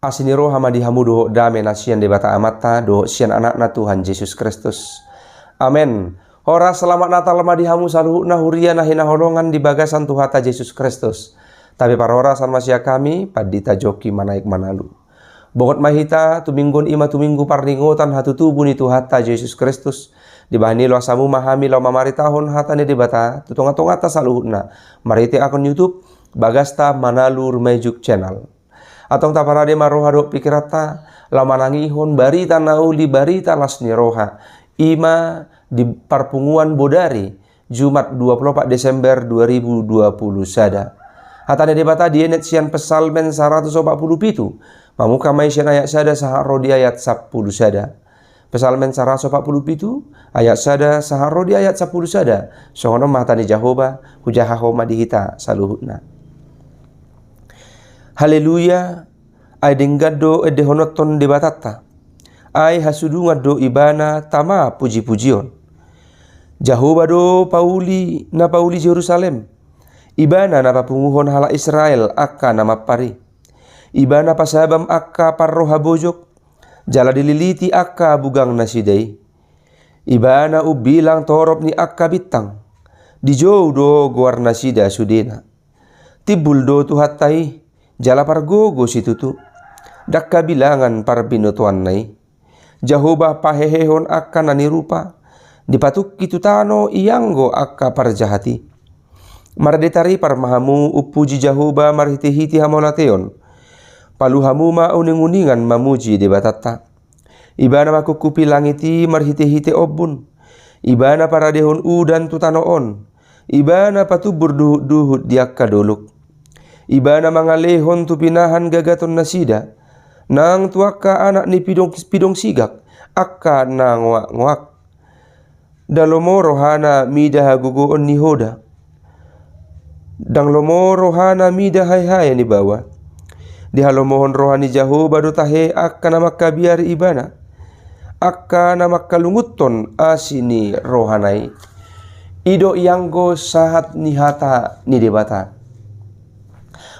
Asiniro hamadi hamudo dame nasian debata amata do sian anak na Tuhan Yesus Kristus. Amin. Hora selamat Natal madi hamu saluhna huriana hina holongan di bagasan Tuhata Yesus Kristus. Tapi parora san masya kami padita joki manaik manalu. Bogot mahita tuminggon ima tuminggu parningotan hatu tubuh ni Tuhata Yesus Kristus. Dibahani lo asamu mahami lo mamari tahun hatane debata tutonga-tongata saluhna. Marite akun YouTube Bagasta Manalur Mejuk Channel. Atong taparade maroha pikirata lamanangihon barita nauli barita lasni roha. Ima di Parpunguan Bodari Jumat 24 Desember 2020 sada. Hatane debata dienet sian pesalmen 147 mamuka maisyan ayat sada saharo di ayat 10 sada. Pesalmen 147 ayat sada saharo di ayat 10 sada. Songono mahtani Jahoba hujahaho madihita saluhutna. Haleluya ay denggado edehonoton debatata. Ay hasudunga do ibana tama puji-pujion. Jahoba do Pauli Jerusalem. Ibana na papunguhon hala Israel akka nama pari. Ibana pasabam akka parroha bojok. Jala dililiti akka bugang nasidai. Ibana ubilang torop ni akka bitang. Dijow do guar nasida sudena. Tibul do tuhatai. Jala pargogo situtu. Dakka bilangan parbinutuan nai. Jahoba pahehehon akka nanirupa. Dipatuk kitutano iyanggo akka parjahati. Mardetari parmahamu upuji Jahoba marhiti-hiti hamolateon. Paluhamu mauning-uningan mamuji debatata. Ibana makukupi langiti marhiti-hiti obun. Ibana paradehon udan tutanoon. Ibana patubur duhut-duhut diakka doluk. Ibana mangalehon tupinahan gagaton nasida. Nang tuaka anak ni pidong sigak. Akka na nguak-nguak. Dalomo rohana mida hagugoon ni hoda. Dang lomo rohana mida hai-hai ni bawa. Di halomohon rohani Jahoba do tahe akka na makabiari ibana. Akka na makalunguton asini rohanai. Ido yanggo sahat ni hata ni debata.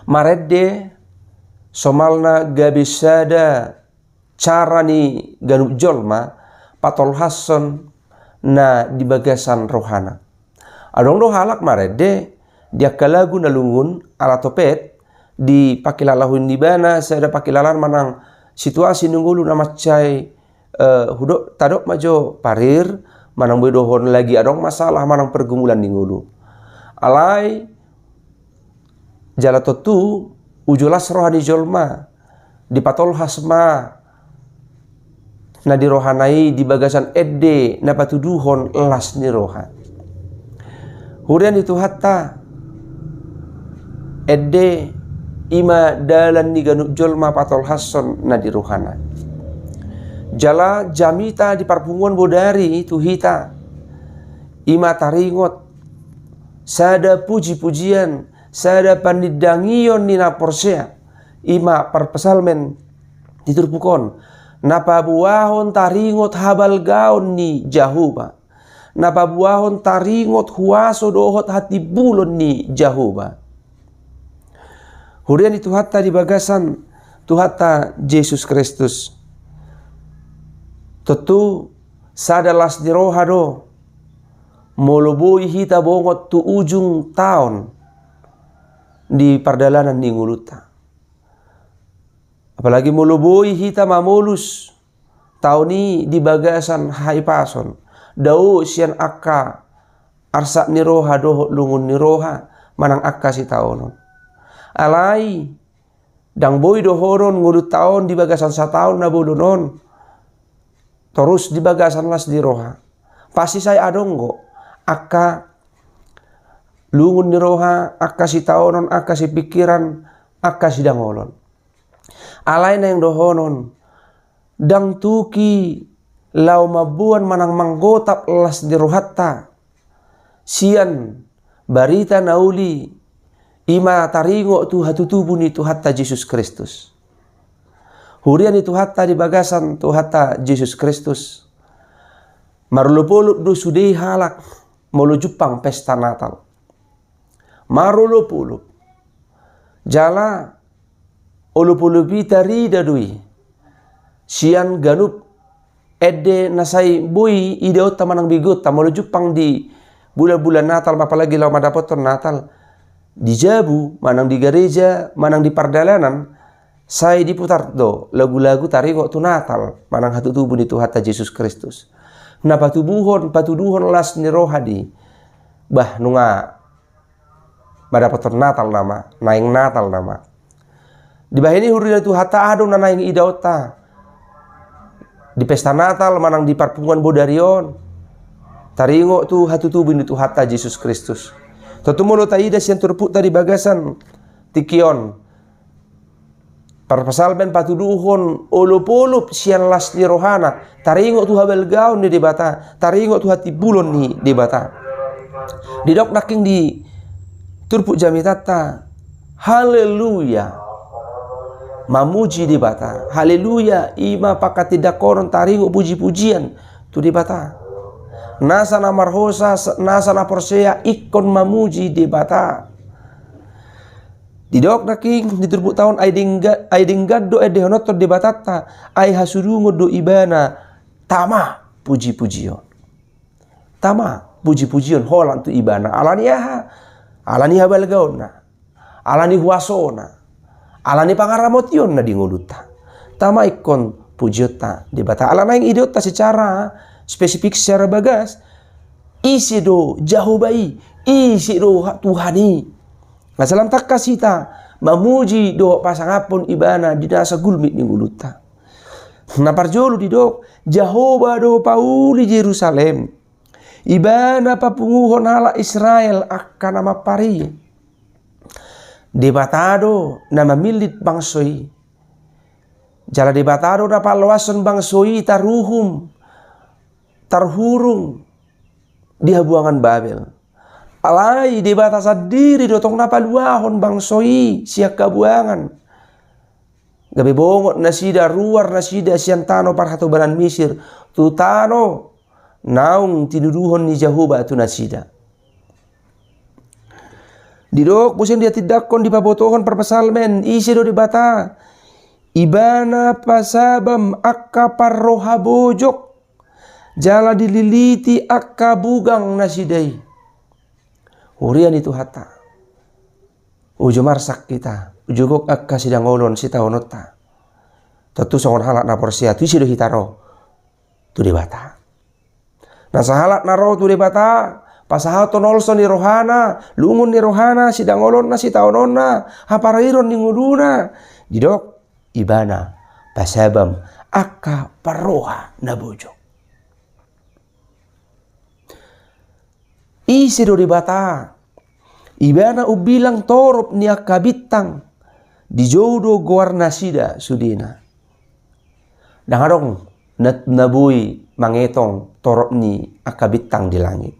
Maredde somalna gabisada cara ni ganub jolma patol hason na di bagasan rohana. Adong do halak maredde dia kalagu nalungun ala topet di pakilalahun di bana saya ada pakilalan manang situasi nunggulu na macai hudok tadok majo parir manang bedohon lagi adong masalah manang pergumulan di ngulu. Alai jala totu ujulas rohani jolma di patol hasma na di rohanai di bagasan edde na patuduhon las ni roha. Hurian itu hatta edde ima dalan ni ganuk jolma patol hason na di rohana. Jala jamita di Parpunguan Bodari itu hita ima taringot sada puji-pujian sada pandidangion ni na porsea ima parpesalmen diturpukon napa buahon taringot habal gaon ni Jahoba napa buahon taringot huaso dohot hati bulon ni Jahoba. Hurian itu hatta di bagasan Tuhata Yesus Kristus. Tentu sadalas di roha do moloboi hita bongot tu ujung tahun di pardalanan ni nguluta. Apalagi moloboi hita mamolus tahun ni di bagasan haipason. Dau sian akka arsa ni roha dohot lungun ni roha manang akka si taonon. Alai dang boy dohoron ngulut tahun di bagasan satahun na bolonon. Terus di bagasan las di roha. Pasti saya adonggo akka lungun ni roha, akka si taonon, akka si pikiran, akka si dangolon. Alai na yang dohonon dang tuki lau mabuan manang manggotap las di rohatta. Sian barita nauli ima taringo tu hatutubu ni Tuhata Yesus Kristus. Hurian itu hatta di bagasan Tuhata Yesus Kristus. Marulupulup do sudei halak molo Jepang pesta Natal. Marulupulup. Jala ulupi tari dadui sian ganup ede nasai bui ideot tamanang bigut tamolo Jepang di bulan-bulan Natal, apalagi lau madapoton Natal di Jabu, manang di gereja, manang di pardalanan, saya diputar do lagu-lagu taringo tu Natal, manang hatu tubuh itu hatta Yesus Kristus. Na patuduhon las ni rohadi, bah nunga madapoton Natal nama, naing Natal nama. Di bahini huri tu hatta adong na naing idaota. Di pesta Natal manang di parpungan bodarion, taringo tu hatu tubuh itu hatta Yesus Kristus. Tatumulo taida siyan turput dari bagasan tikion. Parpasalben patuduhon ulup-ulup siyan las ni rohana. Taringo tu habel gaun ni dibata. Taringo tu hati bulon ni dibata. Didok naking di turput jami tata. Haleluya. Mamuji dibata. Haleluya. Ima pakatidak koron taringo puji-pujian tu dibata. Nasa na marhosa, nasa na porsea, ikon mamuji di bata. Didok naking diturbuk tahun ay dinggado ay dehonotor di batata ay hasudungo do ibana tama puji-pujion. Tama puji-pujion holan tu ibana alani balgaona, alani huasona, alani pangaramotion na dinguluta. Tama ikon pujiota di bata. Alana yang idiota secara spesifik secara bagas, isi do jahubai, isi do Tuhani. Nah salam tak kasita, mamuji do pasangapon ibana di nasa gulmit ni uluta. Nah parjolu di dok, Jahoba do pauli Yerusalem. Ibana papunguhon hala Israel akan nama pari. Debatado nama milit bangsoi. Jala debatado na palawason bangsoi taruhum. Terhurung di habuangan Babel. Alai di batas diri dotong napaluahon bangsoi siak kabuangan. Gabi bongot nasida ruar nasida siantano parhato banan Misir. Tutano naung tinuduhon ni Jahoba tu nasida. Didok pusing dia tidakon di pabotohon perpasalmen isi do di bata. Ibana pasabam akka parroha bojok. Jala dililiti akka bugang nasidai. Hurian itu hatta. Ujo marsak kita. Ujo gok akka sidang olon sita onota. Tentu songon halak na porsia tu sido hitaro. Tu debata. Nah sahalak naro tu debata. Pasahato nolso ni rohana. Lungun ni rohana sidang olon na sita onona. Haparairon ni nguduna. Didok ibana pasabam akka parroha na bojok. Isi do di bata. Ibana ubilang torop ni akabitang. Di jodo goar nasida sudina. Dangadong nabui mangetong torop ni akabitang di langit.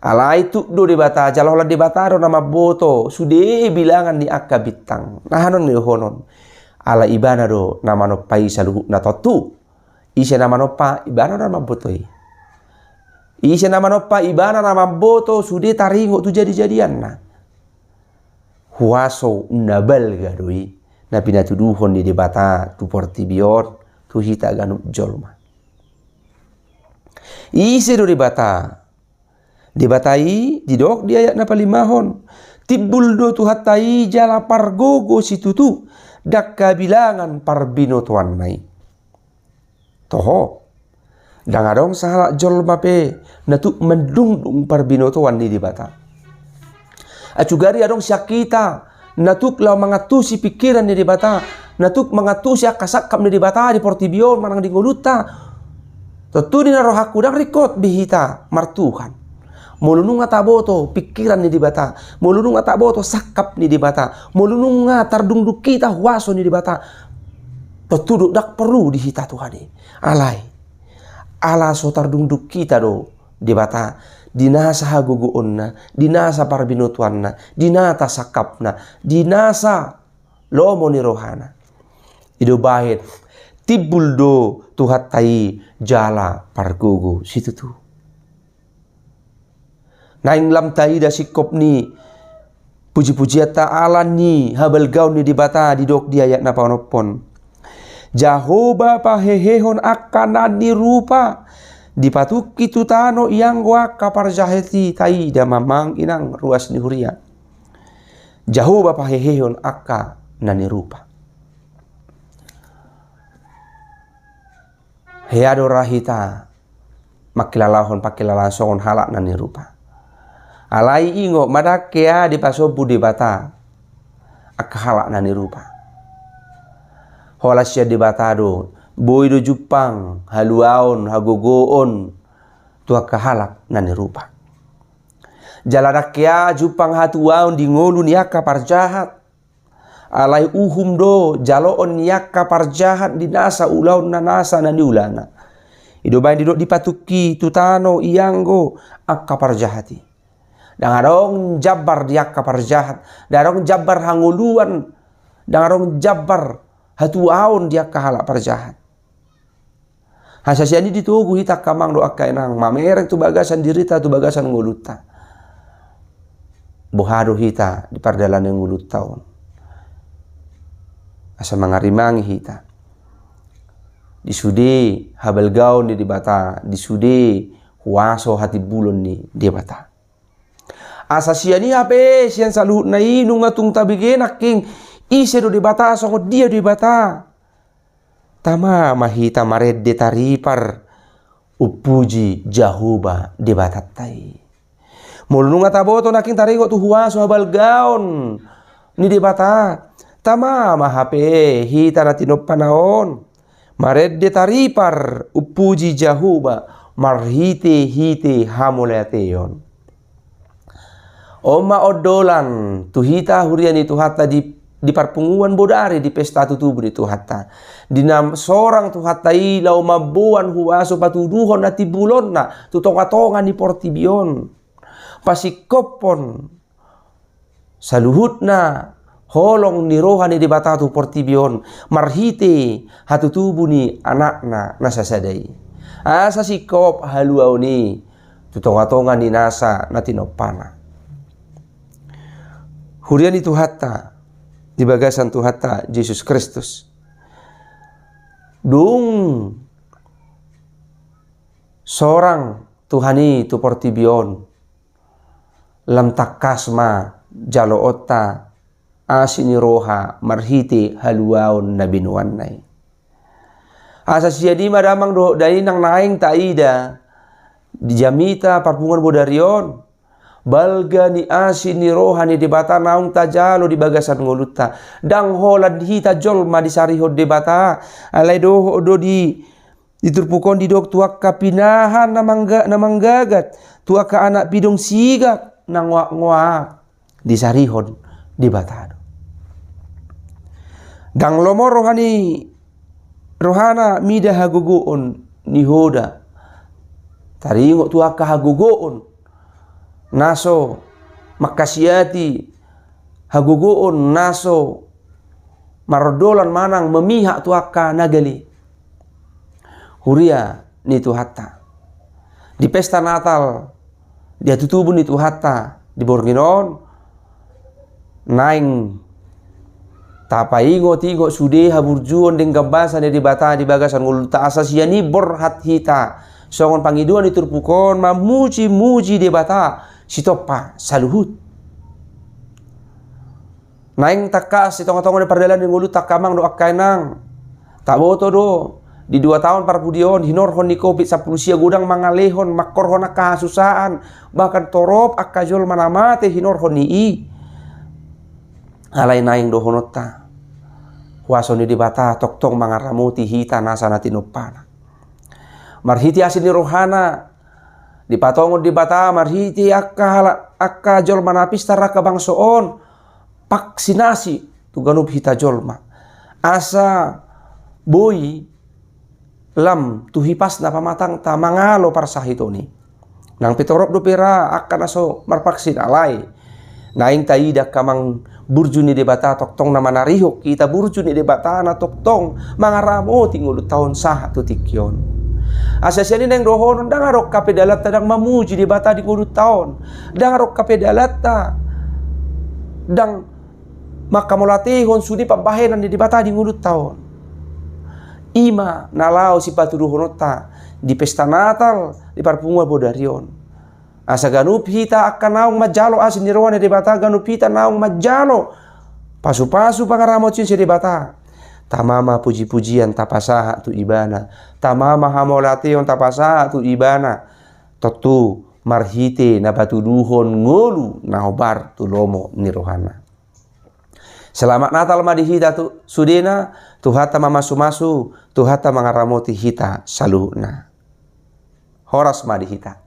Ala itu do di bata. Jalolah di bata do nama boto. Sude bilangan ni akabitang. Nahanon ni honon. Ala ibana do nama no pai saluhuk na totu. Isi nama no pa ibana nama botoi. Isi nama nopa ibana nama boto sude taringo tu jadi-jadian na. Huaso nabal gadoi. Na pinatuduhon di debata tu portibior tu hita ganup jolma. Isi do debata. Debatai didok di ayat na palimahon. Tibbul do tu hatai jala pargogo situtu. Dakka bilangan parbinotuan nai. Toho. Dangadong sahalak jol mape natuk mendung parbinotoan ni dibata. Acugari adong syakita natuk lau mengatusi pikiran ni dibata. Natuk mengatusi akasakap ni dibata di portibion manang di ngoluta. Tentu di narohaku dang rikot bihita martuhan. Mulunung nga taboto pikiran ni dibata. Mulunung nga taboto sakap ni dibata. Mulunung nga tardungduk kita huaso ni dibata. Tetuduk dak perlu dihita Tuhani. Alai. Ala sotar dungduk kita do di bata dinasa haguguonna dinasa parbinutuanna dinata sakapna dinasa lomo ni rohana ido bahit tibul do tuhatai jala pargugu situ tu naing lam taida sikop ni Puji-pujian ta'ala ni habal gaun ni dibata di dok dia ayat napa onopon. Jahoba pahehehon akanan ni rupa dipatuki tutano yang waka parjaheti tai da mamang inang ruas ni huria. Jahoba pahehehon akka nani rupa. Heado rahita makilalahon pakilalasongon halak nani rupa. Alai ingo madakea di pasobu di bata akka halak nani rupa. Holasya di bata do boy do Jepang haluaon hagogoon tu akka halak nani rupa. Jaladakea Jepang hatuaon di ngolu niaka parjahat. Alai uhum do jaloon niaka parjahat di nasa ulaun nanasa nani ulana. Ido bain didok dipatuki tutano ianggo akka parjahati. Dangarong jabar diaka parjahat, darong jabar hanguluan, dangarong jabar hatuaon diaka halak parjahat. Hasasiani ditugu hita kamang do akka enang mamerek tu bagasan dirita tu bagasan nguluta. Bohado hita di pardalan yang ngulut taon. Asa mangarimangi hita. Disude habal gaun di bata, disude huaso hati bulon ni di bata. Asa siani ape sian saluhut na inung atung tabigenak king ise do di bata songot dia di bata. Tama mahita maredde taripar upuji Jahoba di batattai. Mulunung ataboto naking tarigo tu huaso habal gaun ni di bata. Tama mahape hita natinop panaon. Maredde taripar upuji Jahoba marhite hite hamuleateon. Oma odolan tuhita hurian itu hatta di parpunguan bodari di pesta tutubu itu hatta. Dinam sorang tu hatta ilau mabuan huaso patuduhon nati bulon na tutonga-tonga ni portibion. Pasikopon saluhutna holong ni rohani di batatu portibion marhite hatutubu ni anakna nasasadai. Asa sikop haluau ni tutonga-tonga ni nasa natinopana. Hurian itu hatta di bagasan tu hatta Yesus Kristus. Dung seorang Tuhani tu portibion lam takasma jalo otta asini roha marhiti haluaon nabinuannai. Asas jadi madamang do dai nang naing taida di jamita parpungan bodarion. Balga ni asini rohani di bata naung tajalo di bagasan ngoluta. Dang holad hita jolma di sarihod di bata. Alai do di diturpukon di dok tuak kapinahan namanggagat. Tuak ka anak pidong sigak nangwak-ngwak di sarihod di bata. Dang lomo rohana mida haguguon ni hoda. Taringok tuak ka haguguon. Naso makasiati haguguon naso marodolan manang memihak tuaka nagali. Huria ni tu hatta. Di pesta Natal dia tutubu ni tu hatta di Borginon naing tapaingo tigo sude haburjuon deng gabasan di bata di bagasan nguluta asasiani borhat hita songon pangiduan diturpukon mamuji-muji di bata sitopa saluhut. Naing takas si tonga-tonga di pardalan di ngulu takamang do akainang. Tak boto do di 2 tahun parpudion hinorhon ni COVID 10 sia gudang mangalehon makorhon akasusaan bahkan torop akajol manamate hinorhon ni i. Alai naing do honota. Huaso ni di bata toktong mangaramuti hita nasa natinopana. Marhiti asin ni rohana di patongon di bata marhiti akka jolma napis taraka bangsoon vaksinasi tu ganup hita jolma asa boy lam tu hipas na pamatang ta mangalo parsahitoni nang pitorop do pera akka naso marvaksin alai naing taida kamang burjuni di bata toktong na manarihok kita burjuni di bata na toktong mangaramo tingul tahun sah tu tikyon. Asasiani neng rohon dangarok kapedalat tadang mamuji di bata di kudu tahun dangarok kapedalat ta dang maka molatihon sudi pabahenan di bata di ngulut tahun. Ima nalau si patuduhonota di pesta Natal di parpunga bodarion. Asa ganup hita akan naung majalo asin nirwana di bata ganup hita naung majalo. Pasu-pasu pangaramot sin si di bata. Tamama puji-pujian tapasaha tu ibana. Tamama hamolation tapasaha tu ibana. Totu marhite na patuduhon ngolu na hobar tu lomo nirohana. Selamat Natal madihita tu sudena tuhata mamasu-masu tuhata mangaramoti hita saluna. Horas madihita.